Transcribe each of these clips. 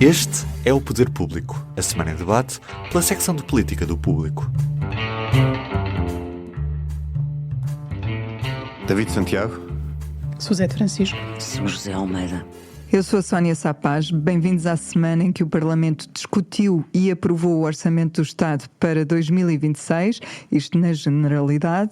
Este é o Poder Público, a semana em debate pela secção de Política do Público. David Santiago. Suzete Francisco. Sou José Almeida. Eu sou a Sónia Sapaz. Bem-vindos à semana em que o Parlamento discutiu e aprovou o Orçamento do Estado para 2026, isto na generalidade.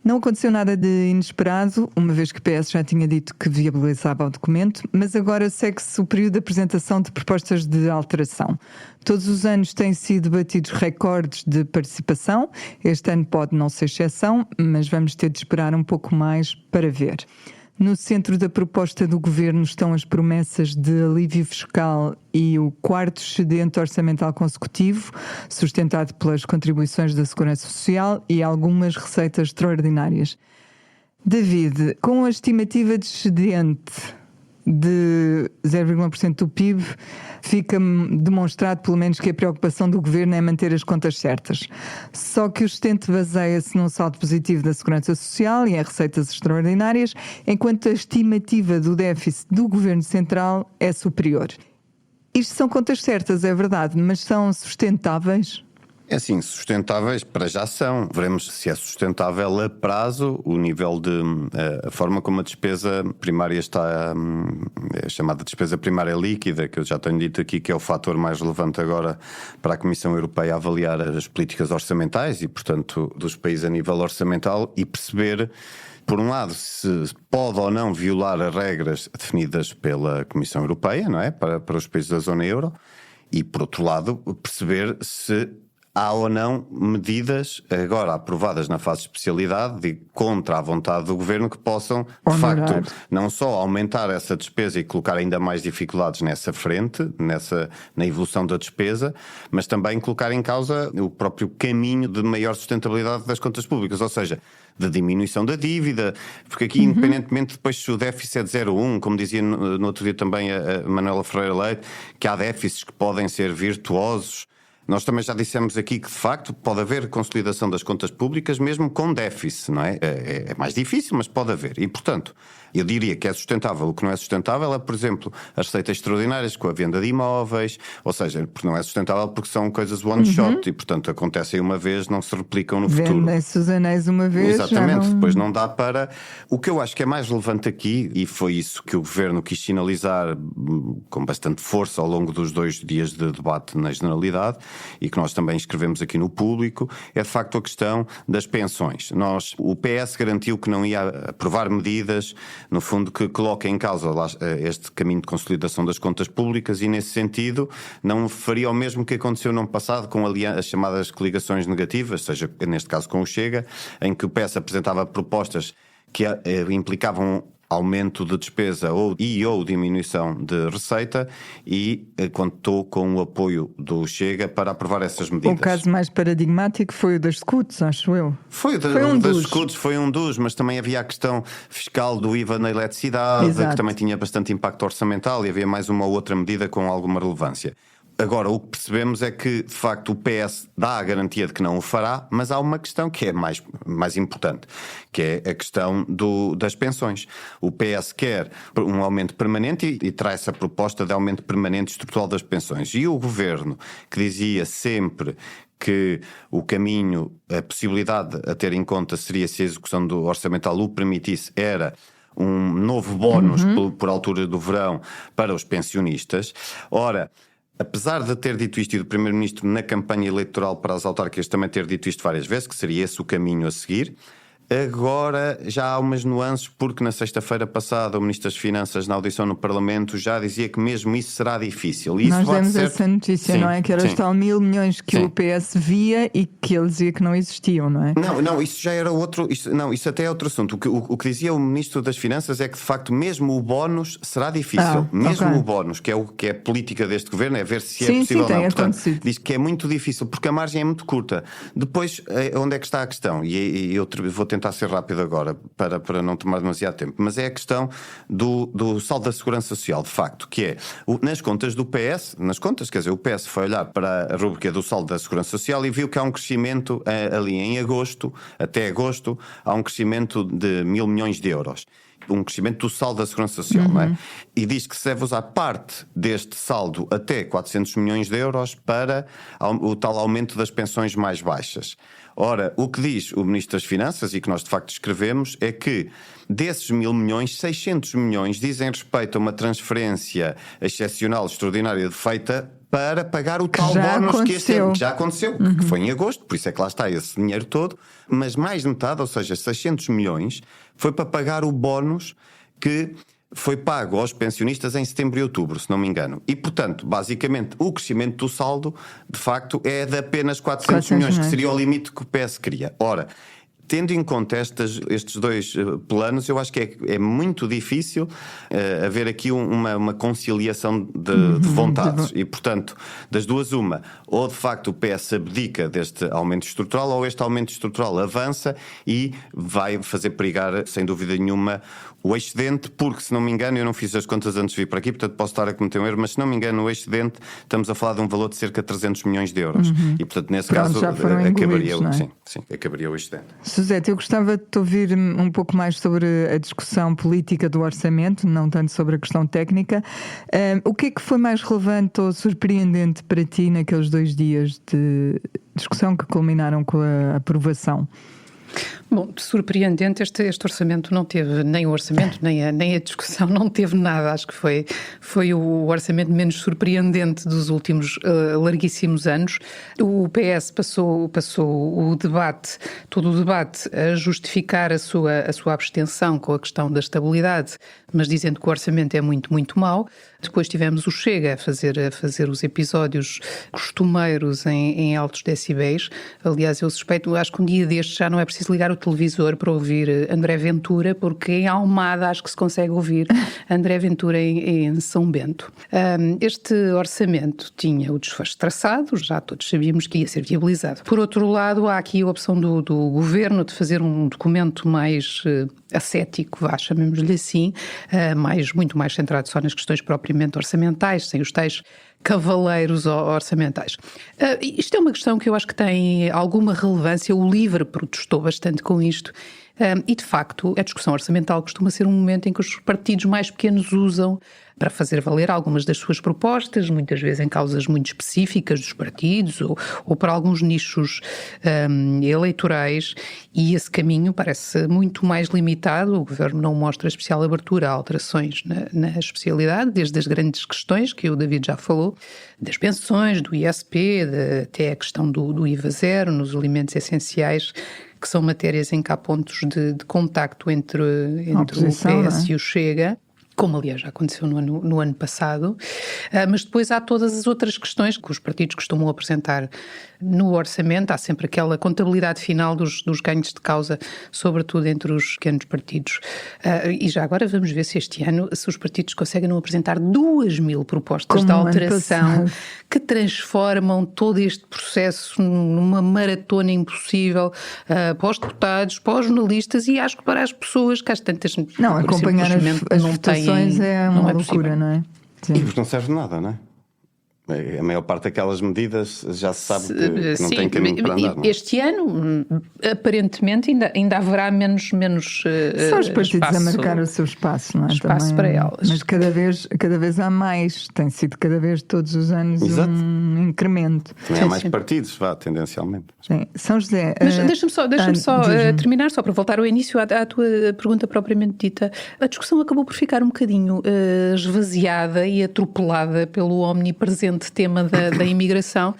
Não aconteceu nada de inesperado, uma vez que o PS já tinha dito que viabilizava o documento, mas agora segue-se o período de apresentação de propostas de alteração. Todos os anos têm sido batidos recordes de participação, este ano pode não ser exceção, mas vamos ter de esperar um pouco mais para ver. No centro da proposta do Governo estão as promessas de alívio fiscal e o quarto excedente orçamental consecutivo, sustentado pelas contribuições da Segurança Social e algumas receitas extraordinárias. David, com a estimativa de excedente de 0,1% do PIB, fica demonstrado pelo menos que a preocupação do Governo é manter as contas certas. Só que o excedente baseia-se num saldo positivo da Segurança Social e em receitas extraordinárias, enquanto a estimativa do déficit do Governo Central é superior. Isto são contas certas, é verdade, mas são sustentáveis? É assim, sustentáveis para já são. Veremos se é sustentável a prazo o nível de... a forma como a despesa primária está... é chamada despesa primária líquida, que eu já tenho dito aqui que é o fator mais relevante agora para a Comissão Europeia avaliar as políticas orçamentais e, portanto, dos países a nível orçamental e perceber, por um lado, se pode ou não violar as regras definidas pela Comissão Europeia, não é? Para os países da zona euro. E, por outro lado, perceber se há ou não medidas agora aprovadas na fase de especialidade contra a vontade do Governo que possam, de facto, não só aumentar essa despesa e colocar ainda mais dificuldades nessa frente, na evolução da despesa, mas também colocar em causa o próprio caminho de maior sustentabilidade das contas públicas, ou seja, de diminuição da dívida, porque aqui, independentemente depois se o déficit é de 0,1, como dizia no outro dia também a Manuela Ferreira Leite, que há déficits que podem ser virtuosos. Nós também já dissemos aqui que, de facto, pode haver consolidação das contas públicas mesmo com déficit, não é? É mais difícil, mas pode haver. E, portanto, eu diria que é sustentável. O que não é sustentável é, por exemplo, as receitas extraordinárias com a venda de imóveis, ou seja, porque não é sustentável porque são coisas one shot e, portanto, acontecem uma vez, não se replicam no futuro. Vendem-se os anéis uma vez. Exatamente, depois não dá para... O que eu acho que é mais relevante aqui, e foi isso que o Governo quis sinalizar com bastante força ao longo dos 2 dias de debate na generalidade, e que nós também escrevemos aqui no Público, é de facto a questão das pensões. O PS garantiu que não ia aprovar medidas, no fundo, que coloquem em causa este caminho de consolidação das contas públicas e, nesse sentido, não faria o mesmo que aconteceu no ano passado com as chamadas coligações negativas, seja neste caso com o Chega, em que o PS apresentava propostas que implicavam aumento de despesa ou diminuição de receita e contou com o apoio do Chega para aprovar essas medidas. O caso mais paradigmático foi o das SCUTs, acho eu. Foi um das SCUTs, foi um dos, mas também havia a questão fiscal do IVA na eletricidade, que também tinha bastante impacto orçamental e havia mais uma ou outra medida com alguma relevância. Agora, o que percebemos é que, de facto, o PS dá a garantia de que não o fará, mas há uma questão que é mais importante, que é a questão das pensões. O PS quer um aumento permanente e traz essa proposta de aumento permanente estrutural das pensões. E o Governo, que dizia sempre que o caminho, a possibilidade a ter em conta seria se a execução do orçamental o permitisse, era um novo bónus por altura do verão para os pensionistas. Ora, apesar de ter dito isto e do Primeiro-Ministro na campanha eleitoral para as autárquicas também ter dito isto várias vezes, que seria esse o caminho a seguir, agora já há umas nuances, porque na sexta-feira passada o Ministro das Finanças, na audição no Parlamento, já dizia que mesmo isso será difícil. Nós demos essa notícia, não é? Que era os tal 1.000 milhões que o PS via e que ele dizia que não existiam, não é? Não, isso já era outro... Isso até é outro assunto. O que dizia o Ministro das Finanças é que, de facto, mesmo o bónus será difícil. O bónus, que é a política deste Governo, é ver se é possível ou não. Portanto, diz que é muito difícil, porque a margem é muito curta. Depois, onde é que está a questão? E eu vou tentar ser rápido agora, para não tomar demasiado tempo, mas é a questão do saldo da Segurança Social, de facto, que é, nas contas do PS, o PS foi olhar para a rubrica do saldo da Segurança Social e viu que há um crescimento ali em agosto, até agosto, há um crescimento de 1.000 milhões de euros. um crescimento do saldo da Segurança Social, não é? E diz que se deve usar parte deste saldo até 400 milhões de euros para o tal aumento das pensões mais baixas. Ora, o que diz o Ministro das Finanças, e que nós de facto escrevemos, é que desses 1.000 milhões, 600 milhões dizem respeito a uma transferência excepcional, extraordinária, feita para pagar o tal bónus que este ano já aconteceu, que foi em agosto, por isso é que lá está esse dinheiro todo, mas mais de metade, ou seja, 600 milhões, foi para pagar o bónus que foi pago aos pensionistas em setembro e outubro, se não me engano. E, portanto, basicamente, o crescimento do saldo, de facto, é de apenas 400 milhões, que seria o limite que o PS queria. Ora, tendo em conta estes dois planos, eu acho que é muito difícil haver aqui uma conciliação de vontades. E, portanto, das duas uma, ou de facto o PS abdica deste aumento estrutural, ou este aumento estrutural avança e vai fazer perigar, sem dúvida nenhuma, o excedente, porque, se não me engano, eu não fiz as contas antes de vir para aqui, portanto posso estar a cometer um erro, mas se não me engano, o excedente, estamos a falar de um valor de cerca de 300 milhões de euros. E, portanto, nesse caso, acabaria, acabaria o excedente. Suzete, eu gostava de te ouvir um pouco mais sobre a discussão política do orçamento, não tanto sobre a questão técnica. O que é que foi mais relevante ou surpreendente para ti naqueles 2 dias de discussão que culminaram com a aprovação? Bom, surpreendente, este orçamento não teve, nem o orçamento, nem a discussão, não teve nada. Acho que foi o orçamento menos surpreendente dos últimos larguíssimos anos. O PS passou o debate, todo o debate, a justificar a sua abstenção com a questão da estabilidade, mas dizendo que o orçamento é muito, muito mau. Depois tivemos o Chega a fazer os episódios costumeiros em altos decibéis. Aliás, eu suspeito, acho que um dia destes já não é preciso ligar o televisor para ouvir André Ventura, porque em Almada acho que se consegue ouvir André Ventura em São Bento. Este orçamento tinha o desfecho traçado, já todos sabíamos que ia ser viabilizado. Por outro lado, há aqui a opção do Governo de fazer um documento mais ascético, chamemos-lhe assim, muito mais centrado só nas questões propriamente orçamentais, sem os tais cavaleiros orçamentais. Isto é uma questão que eu acho que tem alguma relevância. O LIVRE protestou bastante com isto. E, de facto, a discussão orçamental costuma ser um momento em que os partidos mais pequenos usam para fazer valer algumas das suas propostas, muitas vezes em causas muito específicas dos partidos ou para alguns nichos eleitorais, e esse caminho parece muito mais limitado. O Governo não mostra especial abertura a alterações na especialidade, desde as grandes questões que o David já falou, das pensões, do ISP, até a questão do IVA zero nos alimentos essenciais, que são matérias em que há pontos de contacto entre o PS e o Chega, como aliás já aconteceu no ano passado, mas depois há todas as outras questões que os partidos costumam apresentar no orçamento. Há sempre aquela contabilidade final dos ganhos de causa, sobretudo entre os pequenos partidos. E já agora vamos ver se este ano, se os partidos conseguem não apresentar 2.000 propostas de alteração que transformam todo este processo numa maratona impossível para os deputados, para os jornalistas e acho que para as pessoas que às tantas não acompanhar as votações é uma loucura, não é? Sim. E porque não serve de nada, não é? A maior parte daquelas medidas já se sabe que não tem caminho para andar. Não é? Este ano, aparentemente, ainda haverá menos são os partidos a marcar o seu espaço, não é? Espaço também, para elas. Mas cada vez há mais. Tem sido cada vez, todos os anos, um incremento. Também há mais partidos, tendencialmente. Sim. São José... Mas deixa-me só terminar, só para voltar ao início, à tua pergunta propriamente dita. A discussão acabou por ficar um bocadinho esvaziada e atropelada pelo omnipresente tema da imigração,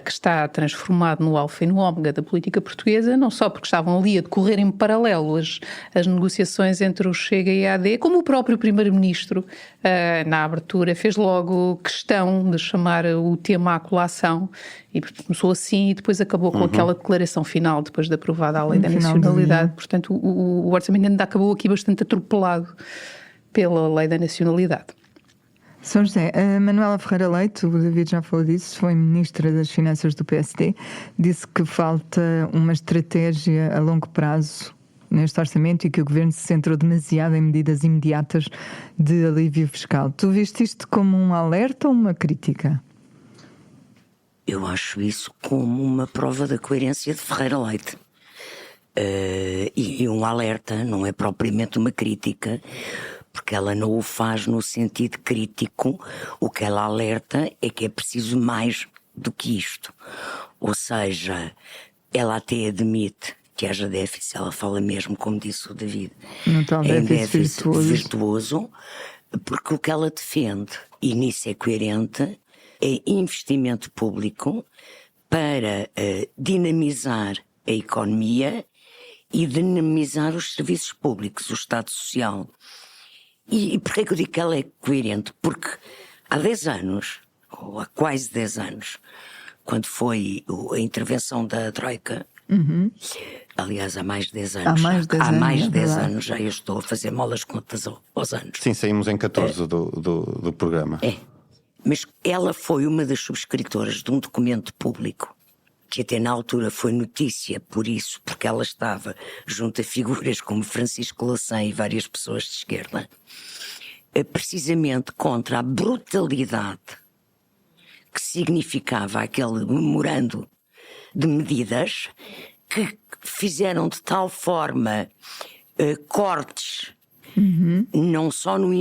que está transformado no alfa e no ômega da política portuguesa, não só porque estavam ali a decorrer em paralelo as negociações entre o Chega e a AD, como o próprio Primeiro-Ministro, na abertura, fez logo questão de chamar o tema à colação, e começou assim e depois acabou com aquela declaração final, depois de aprovada a Lei da Nacionalidade. Portanto, o orçamento ainda acabou aqui bastante atropelado pela Lei da Nacionalidade. São José, a Manuela Ferreira Leite, o David já falou disso, foi Ministra das Finanças do PSD, disse que falta uma estratégia a longo prazo neste orçamento e que o Governo se centrou demasiado em medidas imediatas de alívio fiscal. Tu viste isto como um alerta ou uma crítica? Eu acho isso como uma prova da coerência de Ferreira Leite. E um alerta, não é propriamente uma crítica, porque ela não o faz no sentido crítico. O que ela alerta é que é preciso mais do que isto. Ou seja, ela até admite que haja déficit, ela fala mesmo, como disse o David, No tal em déficit virtuoso, porque o que ela defende, e nisso é coerente, é investimento público para dinamizar a economia e dinamizar os serviços públicos, o Estado Social. E porquê é que eu digo que ela é coerente? Porque há 10 anos, ou há quase 10 anos, quando foi a intervenção da Troika, aliás, há mais de 10 anos. Há mais de 10 anos já eu estou a fazer molas contas aos anos. Sim, saímos em 14 do programa. Mas ela foi uma das subscritoras de um documento público, que até na altura foi notícia por isso, porque ela estava junto a figuras como Francisco Louçã e várias pessoas de esquerda, precisamente contra a brutalidade que significava aquele memorando de medidas que fizeram de tal forma cortes, não só no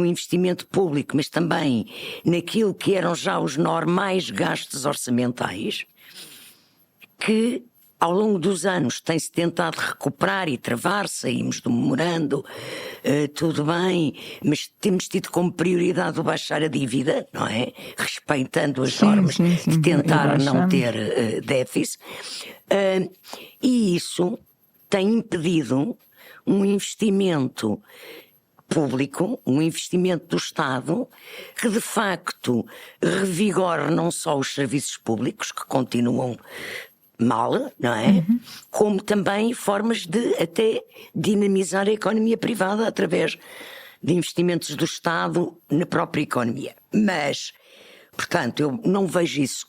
investimento público, mas também naquilo que eram já os normais gastos orçamentais, que ao longo dos anos tem-se tentado recuperar e travar, saímos do memorando, tudo bem, mas temos tido como prioridade o baixar a dívida, não é? Respeitando as normas de tentar não ter déficit. E isso tem impedido um investimento público, um investimento do Estado, que de facto revigore não só os serviços públicos, que continuam mal, não é? Como também formas de até dinamizar a economia privada através de investimentos do Estado na própria economia. Mas, portanto, eu não vejo isso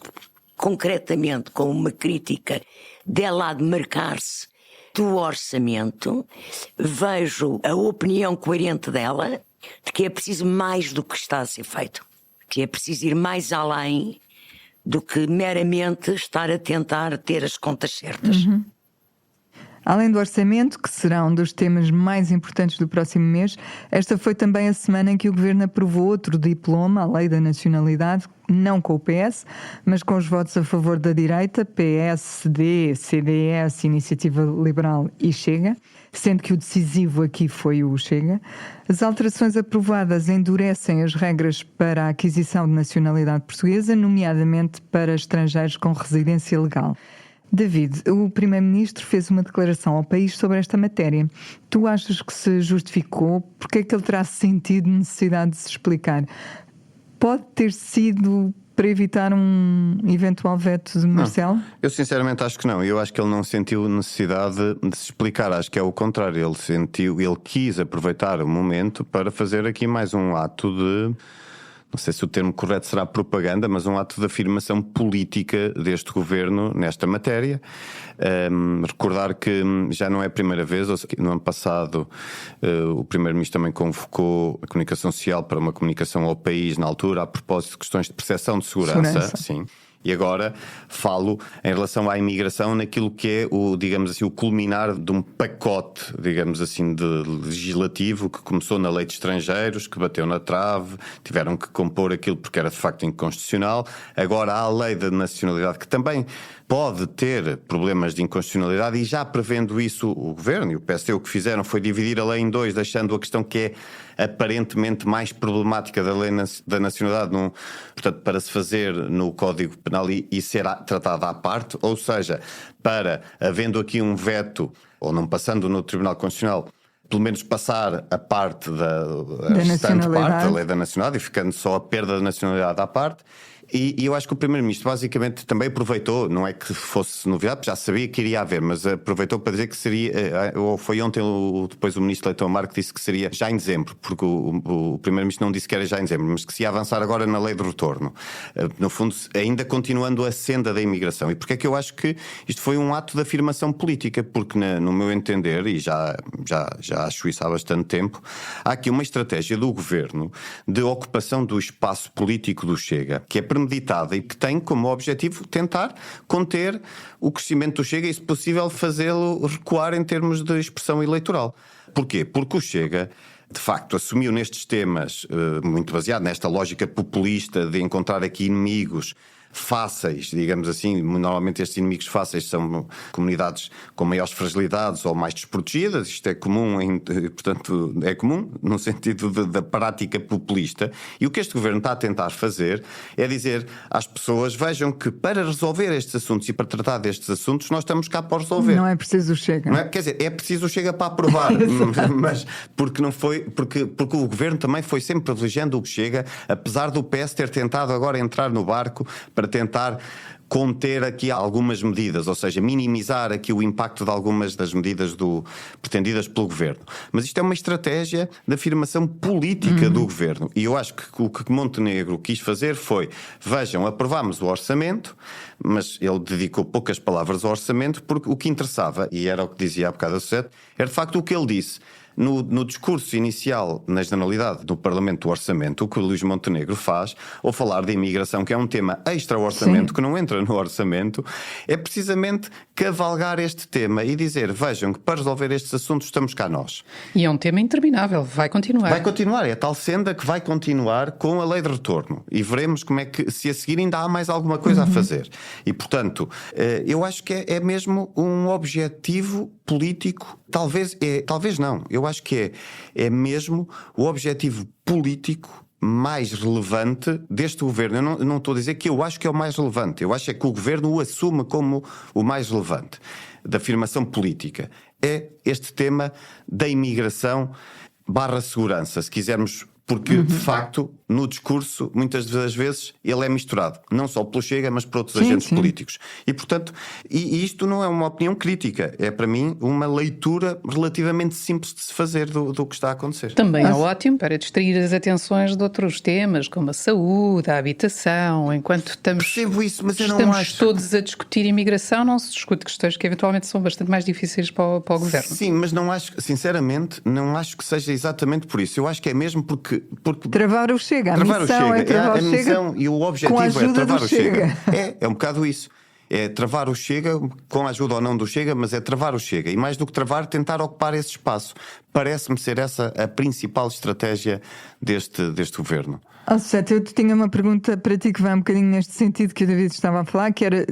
concretamente como uma crítica dela a demarcar-se do orçamento. Vejo a opinião coerente dela de que é preciso mais do que está a ser feito, que é preciso ir mais além do que meramente estar a tentar ter as contas certas. Além do orçamento, que será um dos temas mais importantes do próximo mês, esta foi também a semana em que o Governo aprovou outro diploma, a Lei da Nacionalidade, não com o PS, mas com os votos a favor da direita, PSD, CDS, Iniciativa Liberal e Chega, sendo que o decisivo aqui foi o Chega. As alterações aprovadas endurecem as regras para a aquisição de nacionalidade portuguesa, nomeadamente para estrangeiros com residência legal. David, o Primeiro-Ministro fez uma declaração ao país sobre esta matéria. Tu achas que se justificou? Porque é que ele terá sentido necessidade de se explicar? Pode ter sido para evitar um eventual veto de Marcelo? Não, eu sinceramente acho que não. Eu acho que ele não sentiu necessidade de se explicar. Acho que é o contrário. Ele quis aproveitar o momento para fazer aqui mais um ato de... Não sei se o termo correto será propaganda, mas um ato de afirmação política deste governo nesta matéria. Recordar que já não é a primeira vez, ou seja, no ano passado o Primeiro-Ministro também convocou a comunicação social para uma comunicação ao país na altura, a propósito de questões de percepção de segurança. Sim. E agora falo em relação à imigração naquilo que é o, digamos assim, o culminar de um pacote, digamos assim, de legislativo que começou na lei de estrangeiros, que bateu na trave, tiveram que compor aquilo porque era de facto inconstitucional. Agora há a lei da nacionalidade que também pode ter problemas de inconstitucionalidade e já prevendo isso o Governo e o PSD o que fizeram foi dividir a lei em dois, deixando a questão que é aparentemente mais problemática da lei da nacionalidade, portanto, para se fazer no Código Penal e ser tratada à parte, ou seja, para, havendo aqui um veto, ou não passando no Tribunal Constitucional, pelo menos passar a parte da parte da lei da nacionalidade e ficando só a perda da nacionalidade à parte. E eu acho que o Primeiro-Ministro basicamente também aproveitou, não é que fosse novidade, já sabia que iria haver, mas aproveitou para dizer que seria, ou foi ontem depois o Ministro Leitão Amaro que disse que seria já em dezembro, porque o Primeiro-Ministro não disse que era já em dezembro, mas que se ia avançar agora na lei de retorno. No fundo, ainda continuando a senda da imigração. E porque é que eu acho que isto foi um ato de afirmação política? Porque no meu entender, e já acho isso há bastante tempo, há aqui uma estratégia do Governo de ocupação do espaço político do Chega, que é permanente premeditada e que tem como objetivo tentar conter o crescimento do Chega e, se possível, fazê-lo recuar em termos de expressão eleitoral. Porquê? Porque o Chega, de facto, assumiu nestes temas, muito baseado nesta lógica populista de encontrar aqui inimigos fáceis, digamos assim. Normalmente estes inimigos fáceis são comunidades com maiores fragilidades ou mais desprotegidas. Isto é comum, portanto, é comum no sentido da prática populista. E o que este governo está a tentar fazer é dizer às pessoas: vejam que para resolver estes assuntos e para tratar destes assuntos nós estamos cá para resolver. Não é preciso o Chega. Não é? Quer dizer, é preciso o Chega para aprovar, mas porque não foi, porque o governo também foi sempre privilegiando o Chega, apesar do PS ter tentado agora entrar no barco para tentar conter aqui algumas medidas, ou seja, minimizar aqui o impacto de algumas das medidas pretendidas pelo governo. Mas isto é uma estratégia de afirmação política do governo. E eu acho que o que Montenegro quis fazer foi: vejam, aprovámos o orçamento, mas ele dedicou poucas palavras ao orçamento, porque o que interessava, e era o que dizia há bocado a Suzete, era de facto o que ele disse. No discurso inicial, na generalidade do Parlamento do Orçamento, o que o Luís Montenegro faz, ao falar de imigração, que é um tema extra-orçamento, que não entra no orçamento, é precisamente cavalgar este tema e dizer: vejam que para resolver estes assuntos estamos cá nós. E é um tema interminável, vai continuar. Vai continuar, é a tal senda que vai continuar com a lei de retorno. E veremos como é que, se a seguir ainda há mais alguma coisa a fazer. E, portanto, eu acho que é mesmo um objetivo político, talvez não, eu acho que é mesmo o objetivo político mais relevante deste governo. Eu não estou a dizer que eu acho que é o mais relevante, eu acho é que o governo o assume como o mais relevante da afirmação política. É este tema da imigração / segurança, se quisermos, porque de facto no discurso muitas das vezes ele é misturado, não só pelo Chega, mas por outros agentes políticos. E portanto, e isto não é uma opinião crítica, é para mim uma leitura relativamente simples de se fazer do que está a acontecer. Também é ótimo para distrair as atenções de outros temas, como a saúde, a habitação. Enquanto Percebo isso, mas eu não estamos acho... todos a discutir imigração, não se discute questões que eventualmente são bastante mais difíceis para o governo. Sim, mas não acho, sinceramente, não acho que seja exatamente por isso. Eu acho que é mesmo porque travar o Chega. A missão é travar o Chega. A missão e o objetivo é travar o Chega. É um bocado isso. É travar o Chega, com a ajuda ou não do Chega, mas é travar o Chega. E mais do que travar, tentar ocupar esse espaço. Parece-me ser essa a principal estratégia deste governo. Sete, eu tinha uma pergunta para ti que vai um bocadinho neste sentido que o David estava a falar, que era: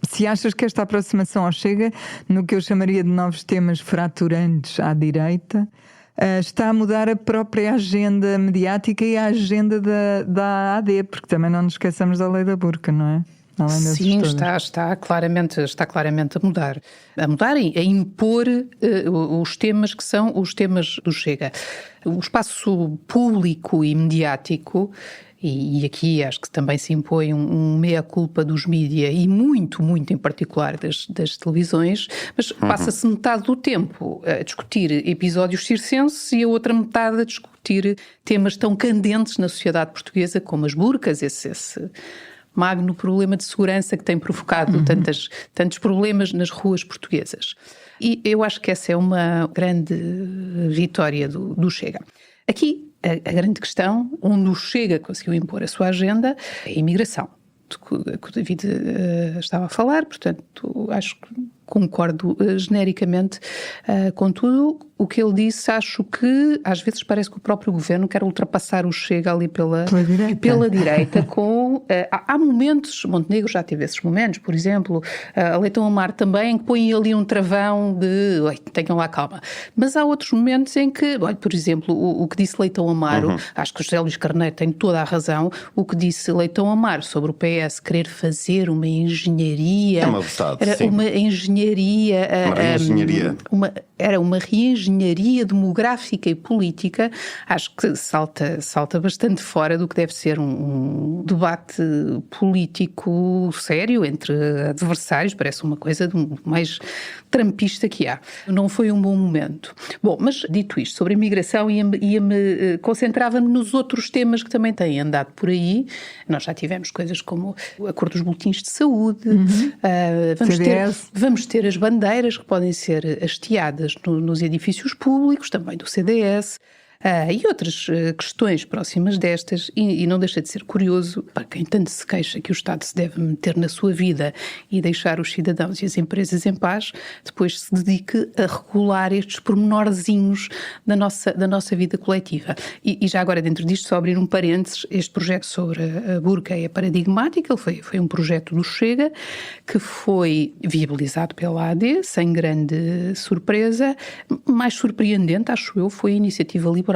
se achas que esta aproximação ao Chega, no que eu chamaria de novos temas fraturantes à direita, está a mudar a própria agenda mediática e a agenda da AD, porque também não nos esqueçamos da lei da burca, não é? Sim, está claramente a mudar. A mudar e a impor os temas que são os temas do Chega. O espaço público e mediático, e aqui acho que também se impõe um meia-culpa dos mídia e muito em particular das televisões, mas passa-se metade do tempo a discutir episódios circenses e a outra metade a discutir temas tão candentes na sociedade portuguesa como as burcas, esse magno problema de segurança que tem provocado tantos problemas nas ruas portuguesas. E eu acho que essa é uma grande vitória do Chega. Aqui, a grande questão, onde o Chega conseguiu impor a sua agenda, é a imigração, que o David estava a falar, portanto, acho que concordo genericamente com tudo o que ele disse. Acho que às vezes parece que o próprio governo quer ultrapassar o Chega ali pela direita com... há momentos, Montenegro já teve esses momentos, por exemplo, a Leitão Amaro também, que põe ali um travão de tenham lá calma. Mas há outros momentos em que, por exemplo, o que disse Leitão Amaro, acho que o José Luís Carneiro tem toda a razão, o que disse Leitão Amaro sobre o PS querer fazer uma engenharia... É uma verdade, era uma engenharia... Era uma reengenharia demográfica e política. Acho que salta bastante fora do que deve ser um debate político sério entre adversários. Parece uma coisa do mais trampista que há. Não foi um bom momento. Bom, mas dito isto, sobre a imigração, concentrava-me nos outros temas que também têm andado por aí. Nós já tivemos coisas como a cor dos boletins de saúde, vamos ter as bandeiras que podem ser hasteadas nos edifícios públicos, também do CDS. E outras questões próximas destas, e não deixa de ser curioso, para quem tanto se queixa que o Estado se deve meter na sua vida e deixar os cidadãos e as empresas em paz, depois se dedique a regular estes pormenorzinhos da nossa vida coletiva. E já agora, dentro disto, só abrir um parênteses, este projeto sobre a burca é paradigmático, ele foi um projeto do Chega, que foi viabilizado pela AD, sem grande surpresa. Mais surpreendente, acho eu, foi a iniciativa liberal.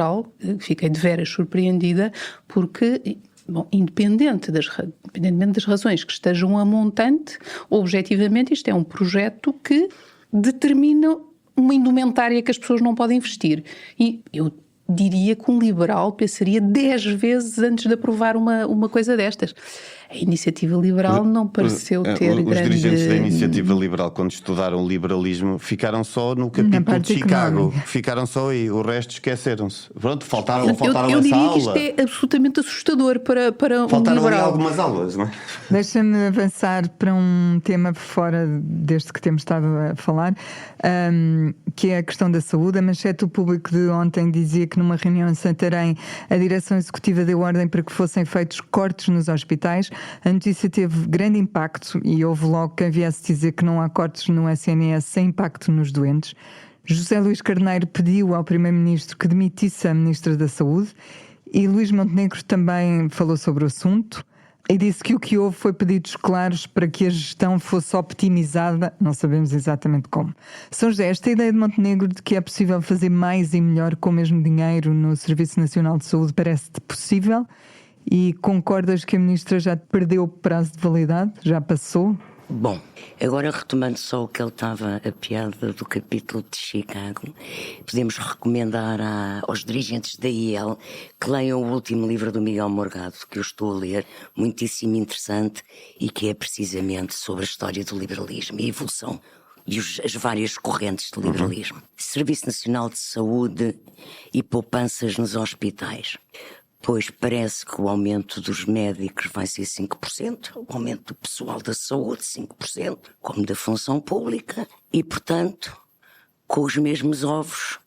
Fiquei de veras surpreendida porque, bom, independentemente das razões que estejam a montante, objetivamente isto é um projeto que determina uma indumentária que as pessoas não podem vestir. E eu diria que um liberal pensaria 10 vezes antes de aprovar uma coisa destas. A iniciativa liberal não pareceu ter grande... Os dirigentes da iniciativa liberal, quando estudaram o liberalismo, ficaram só no capítulo de Chicago. Ficaram só aí, o resto esqueceram-se. Pronto, faltaram eu essa diria aula. que isto é absolutamente assustador para Faltaram um liberal. ali algumas aulas, não é? Deixa-me avançar para um tema fora deste que temos estado a falar, que é a questão da saúde. A manchete do Público de ontem dizia que numa reunião em Santarém a direção executiva deu ordem para que fossem feitos cortes nos hospitais. A notícia teve grande impacto e houve logo quem viesse dizer que não há cortes no SNS sem impacto nos doentes. José Luís Carneiro pediu ao Primeiro-Ministro que demitisse a Ministra da Saúde e Luís Montenegro também falou sobre o assunto e disse que o que houve foi pedidos claros para que a gestão fosse optimizada, não sabemos exatamente como. São José, esta ideia de Montenegro de que é possível fazer mais e melhor com o mesmo dinheiro no Serviço Nacional de Saúde parece-te possível? E concordas que a Ministra já perdeu o prazo de validade? Já passou? Bom, agora retomando só o que ele estava, a piada do capítulo de Chicago, podemos recomendar aos dirigentes da IEL que leiam o último livro do Miguel Morgado, que eu estou a ler, muitíssimo interessante, e que é precisamente sobre a história do liberalismo e a evolução e as várias correntes do liberalismo. Serviço Nacional de Saúde e poupanças nos hospitais. Pois parece que o aumento dos médicos vai ser 5%, o aumento do pessoal da saúde 5%, como da função pública, e, portanto, com os mesmos ovos,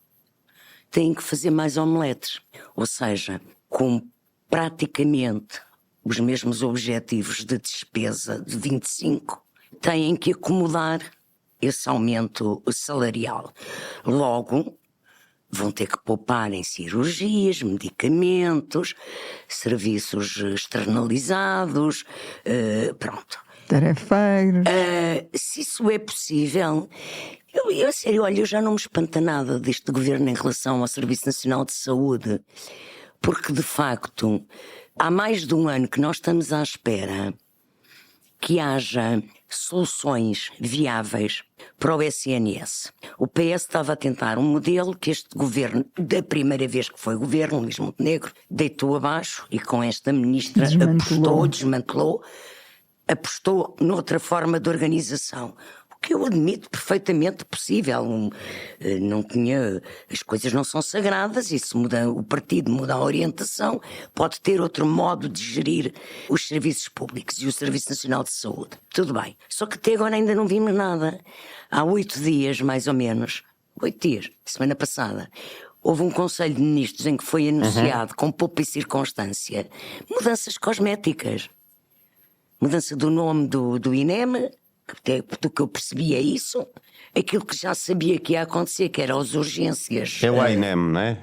têm que fazer mais omeletes. Ou seja, com praticamente os mesmos objetivos de despesa de 25, têm que acomodar esse aumento salarial. Logo, vão ter que poupar em cirurgias, medicamentos, serviços externalizados, pronto. Tarefeiros. Se isso é possível, eu a sério, olha, eu já não me espanta nada deste governo em relação ao Serviço Nacional de Saúde, porque de facto há mais de um ano que nós estamos à espera que haja soluções viáveis para o SNS. O PS estava a tentar um modelo que este governo, da primeira vez que foi governo, Luís Montenegro, deitou abaixo e com esta ministra desmantelou, apostou noutra forma de organização. O que eu admito perfeitamente possível. Não tinha, as coisas não são sagradas, e se muda, o partido muda a orientação, pode ter outro modo de gerir os serviços públicos e o Serviço Nacional de Saúde. Tudo bem. Só que até agora ainda não vimos nada. Há 8 dias, mais ou menos, 8 dias, semana passada, houve um Conselho de Ministros em que foi anunciado, com poupa e circunstância, mudanças cosméticas. Mudança do nome do INEM, do que eu percebi é isso. Aquilo que já sabia que ia acontecer, que era as urgências. É o ANEM, não é?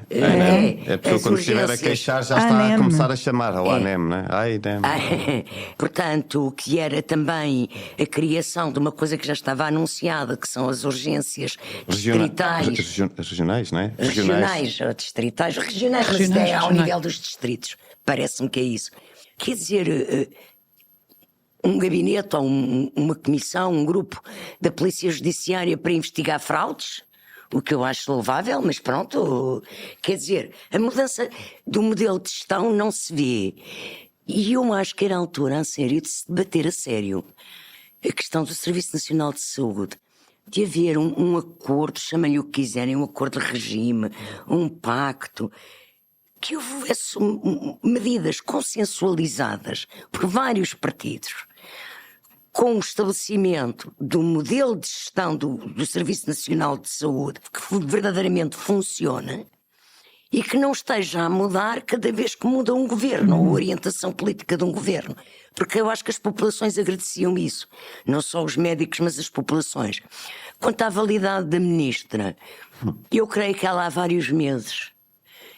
A pessoa quando estiver a queixar já está a começar a chamar ao ANEM, não é? ANEM. Portanto, que era também a criação de uma coisa que já estava anunciada, que são as urgências distritais. Regionais, não é? Regionais ou distritais. Regionais, mas é ao nível dos distritos. Parece-me que é isso. Quer dizer, um gabinete ou uma comissão, um grupo da Polícia Judiciária para investigar fraudes, o que eu acho louvável, mas pronto, quer dizer, a mudança do modelo de gestão não se vê. E eu acho que era a altura, a sério, de se debater a sério a questão do Serviço Nacional de Saúde, de haver um acordo, chamem-lhe o que quiserem, um acordo de regime, um pacto, que houvesse medidas consensualizadas por vários partidos, com o estabelecimento do modelo de gestão do Serviço Nacional de Saúde, que verdadeiramente funciona, e que não esteja a mudar cada vez que muda um governo ou a orientação política de um governo. Porque eu acho que as populações agradeciam isso. Não só os médicos, mas as populações. Quanto à validade da ministra, eu creio que ela há vários meses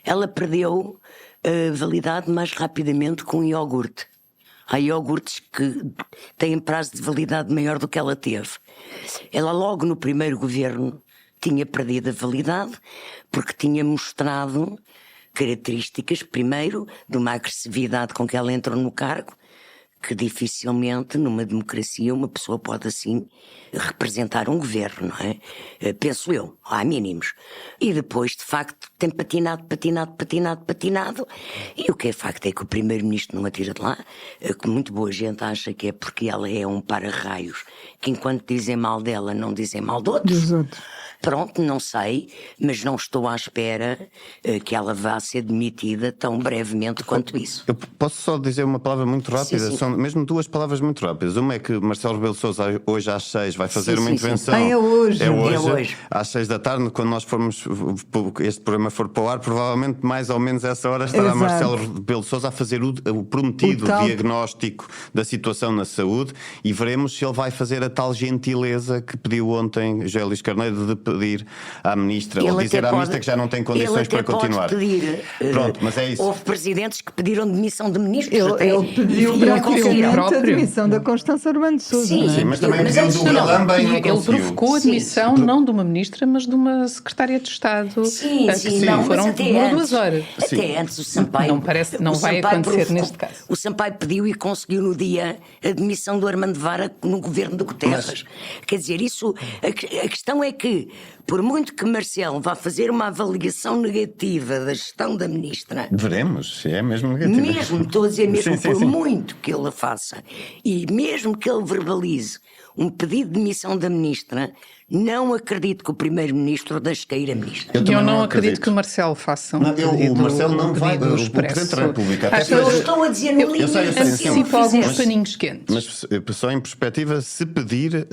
ela perdeu a validade mais rapidamente com o iogurte. Há iogurtes que têm prazo de validade maior do que ela teve. Ela logo no primeiro governo tinha perdido a validade porque tinha mostrado características, primeiro, de uma agressividade com que ela entrou no cargo, que dificilmente numa democracia uma pessoa pode assim representar um governo, não é? Penso eu, há mínimos. E depois, de facto, tem patinado, e o que é facto é que o primeiro-ministro não a tira de lá, que muito boa gente acha que é porque ela é um para-raios, que enquanto dizem mal dela, não dizem mal de outros. Dos outros. Pronto, não sei, mas não estou à espera que ela vá ser demitida tão brevemente quanto isso. Eu posso só dizer uma palavra muito rápida? Sim. São mesmo duas palavras muito rápidas. Uma é que Marcelo Rebelo de Sousa hoje às 6 vai fazer Sim, uma sim, intervenção. sim. É hoje. É hoje. É hoje. Às 6 da tarde, quando nós formos, este programa for para o ar, provavelmente mais ou menos a essa hora estará Exato. Marcelo Rebelo de Sousa a fazer o prometido O tal diagnóstico da situação na saúde e veremos se ele vai fazer a tal gentileza que pediu ontem José Luís Carneiro de pedir à ministra, ou dizer à ministra que já não tem condições para continuar. Pedir, Pronto, mas é isso. Houve presidentes que pediram demissão de ministros. Ele pediu e não conseguiram. praticamente a próprio. demissão da Constância Urbano de Sousa. Sim, não é? Sim, mas também Mas pediu antes do não. Galamba e não Ele conseguiu. provocou a Sim. demissão não de uma ministra, mas de uma secretária de Estado. Sim, que sim, não, foram mas até uma ou antes, 2 horas. Até antes o Sampaio. Não parece- não o vai Sampaio acontecer neste caso. O Sampaio pediu e conseguiu no dia a demissão do Armando Vara no governo de Guterres. Quer dizer, isso. A questão é que, por muito que Marcelo vá fazer uma avaliação negativa da gestão da ministra. Veremos, se é mesmo negativo. Mesmo, estou a dizer mesmo, Sim, sim, por sim. muito que ele a faça, e mesmo que ele verbalize um pedido de demissão da ministra, não acredito que o primeiro-ministro deixe cair a ministra. Eu também não acredito que o Marcelo faça um pedido, o Marcelo não vai. pedido O expresso. Presidente da República até Acho que Eu fez- estou a dizer no limite. eu sei, se ele antecipa alguns fizesse. paninhos quentes. Mas só em perspectiva, se pedir,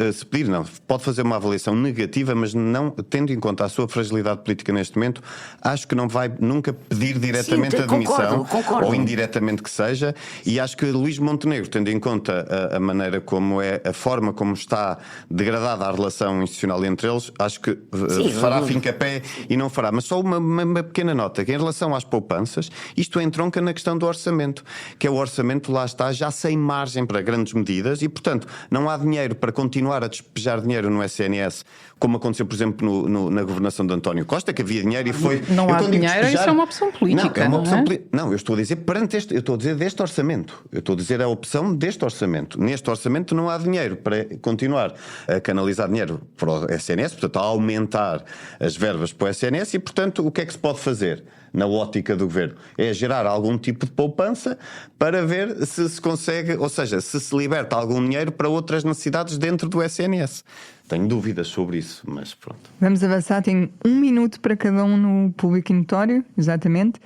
não, pode fazer uma avaliação negativa, mas não tendo em conta a sua fragilidade política neste momento, acho que não vai nunca pedir diretamente Sim, a demissão, concordo. ou indiretamente que seja, e acho que Luís Montenegro, tendo em conta a maneira como é, a forma como está degradada a relação institucional entre eles, acho que Sim, fará fim-capé e não fará. Mas só uma pequena nota, que em relação às poupanças, isto entronca na questão do orçamento, que é o orçamento, lá está, já sem margem para grandes medidas e, portanto, não há dinheiro para continuar a despejar dinheiro no SNS, como aconteceu, por exemplo, na governação de António Costa, que havia dinheiro e foi... Não Eu há quando digo dinheiro, despejar- isso é uma opção política, Não, é uma não opção é? Não, eu estou a dizer perante este, eu estou a dizer deste orçamento. Eu estou a dizer a opção deste orçamento. Neste orçamento não há dinheiro para continuar a canalizar dinheiro para o SNS, portanto, a aumentar as verbas para o SNS e, portanto, o que é que se pode fazer na ótica do governo? É gerar algum tipo de poupança para ver se consegue, ou seja, se liberta algum dinheiro para outras necessidades dentro do SNS. Tenho dúvidas sobre isso, mas pronto. Vamos avançar, tem 1 minuto para cada um no público e notório, exatamente.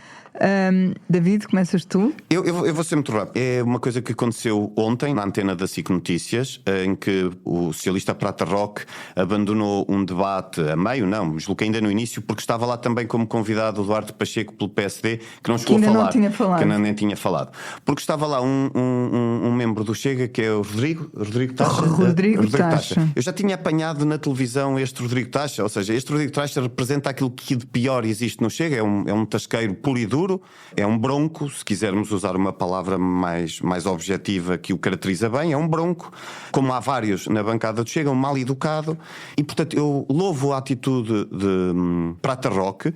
David, começas tu. Eu vou ser muito rápido. É uma coisa que aconteceu ontem na antena da SIC Notícias, em que o socialista Prata Roque abandonou um debate a meio, não, julgo que ainda no início, porque estava lá também como convidado o Eduardo Pacheco pelo PSD, que não chegou ainda a falar. não tinha falado. Que ainda nem tinha falado. Porque estava lá um membro do Chega, que é o Rodrigo Taxa. Rodrigo Taxa. Eu já tinha apanhado na televisão este Rodrigo Taxa, ou seja, este Rodrigo Taxa representa aquilo que de pior existe no Chega, é um tasqueiro puro e duro, é um bronco, se quisermos usar uma palavra mais objetiva que o caracteriza bem, é um bronco, como há vários na bancada do Chega, um mal educado, e portanto eu louvo a atitude de Prata Roque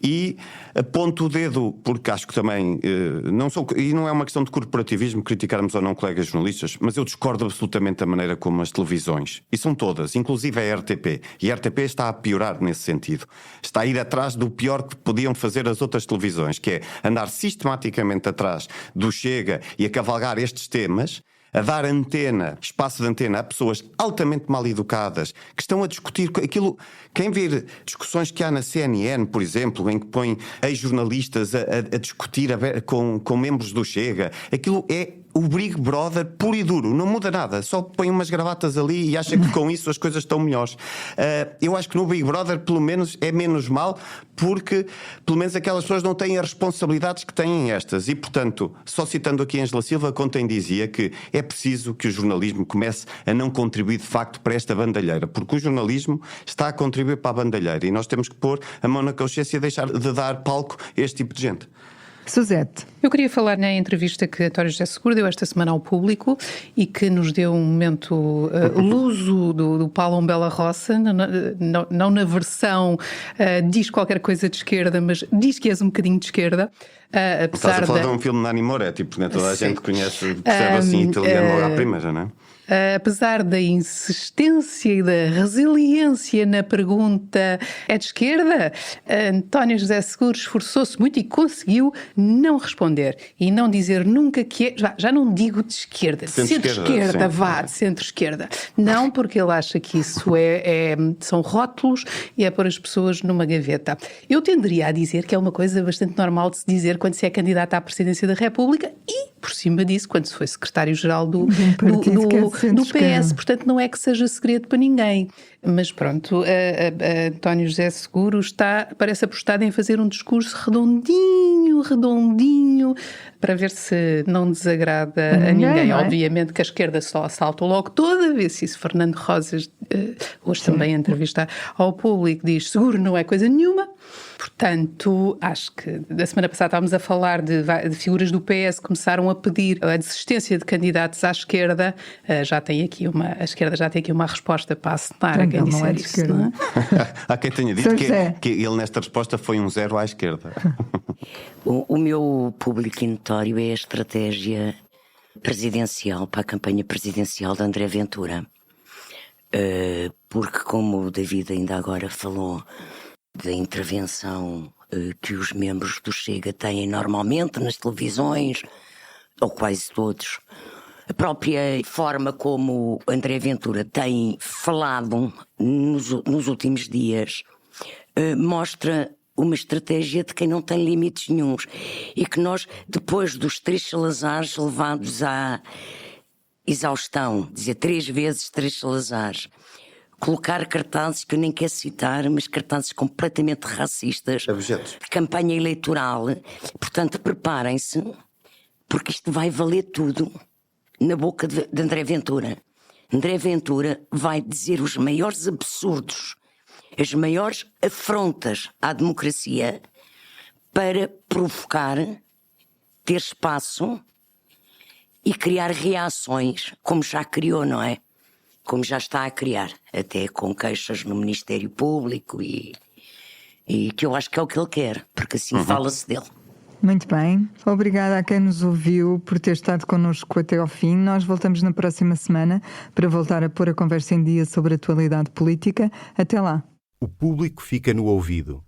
e aponto o dedo, porque acho que também e não é uma questão de corporativismo criticarmos ou não colegas jornalistas, mas eu discordo absolutamente da maneira como as televisões, e são todas, inclusive a RTP, e a RTP está a piorar nesse sentido, está a ir atrás do pior que podiam fazer as outras televisões, que é andar sistematicamente atrás do Chega e a cavalgar estes temas, a dar antena, espaço de antena a pessoas altamente mal educadas, que estão a discutir aquilo. Quem vê discussões que há na CNN, por exemplo, em que põem ex-jornalistas a discutir com membros do Chega, aquilo é o Big Brother puro e duro, não muda nada, só põe umas gravatas ali e acha que com isso as coisas estão melhores. Eu acho que no Big Brother pelo menos é menos mal, porque pelo menos aquelas pessoas não têm as responsabilidades que têm estas. E portanto, só citando aqui Ângela Silva, contem dizia que é preciso que o jornalismo comece a não contribuir de facto para esta bandalheira, porque o jornalismo está a contribuir para a bandalheira e nós temos que pôr a mão na consciência e deixar de dar palco a este tipo de gente. Suzete. Eu queria falar na entrevista que António José Seguro deu esta semana ao Público e que nos deu um momento luso do Paulo Umbela Roça, não na versão diz qualquer coisa de esquerda, mas diz que és um bocadinho de esquerda. Estás a falar de um filme de Nanni Moretti, porque toda a gente conhece, percebe assim italiano logo à primeira, não é? Apesar da insistência e da resiliência na pergunta é de esquerda, António José Seguro esforçou-se muito e conseguiu não responder e não dizer nunca que é, já não digo de esquerda, de centro-esquerda, de centro-esquerda. Não, porque ele acha que isso são rótulos e é pôr as pessoas numa gaveta. Eu tenderia a dizer que é uma coisa bastante normal de se dizer quando se é candidato à presidência da República e, por cima disso, quando se foi secretário-geral do PS, portanto não é que seja segredo para ninguém. Mas pronto, António José Seguro parece apostado em fazer um discurso redondinho, para ver se não desagrada a ninguém. Obviamente que a esquerda só saltou logo toda vez se isso. Fernando Rosas, hoje também em entrevista ao Público, diz Seguro não é coisa nenhuma. Portanto, acho que da semana passada estávamos a falar de figuras do PS que começaram a pedir a desistência de candidatos à esquerda. A esquerda já tem aqui uma resposta para acenar a quem disser isso, não é? Há quem tenha dito que ele nesta resposta foi um 0 à esquerda. O meu público notório é a estratégia presidencial, para a campanha presidencial de André Ventura. Porque, como o David ainda agora falou, da intervenção que os membros do Chega têm normalmente nas televisões, ou quase todos, a própria forma como André Ventura tem falado nos últimos dias mostra uma estratégia de quem não tem limites nenhuns e que nós, depois dos 3 Salazares levados à exaustão, dizer 3 vezes 3 Salazares, colocar cartazes que eu nem quero citar, mas cartazes completamente racistas, objetos, campanha eleitoral. Portanto, preparem-se, porque isto vai valer tudo na boca de André Ventura. André Ventura vai dizer os maiores absurdos, as maiores afrontas à democracia para provocar, ter espaço e criar reações, como já criou, não é? Como já está a criar, até com queixas no Ministério Público e que eu acho que é o que ele quer, porque assim fala-se dele. Muito bem, obrigada a quem nos ouviu por ter estado connosco até ao fim. Nós voltamos na próxima semana para voltar a pôr a conversa em dia sobre a atualidade política. Até lá. O Público fica no ouvido.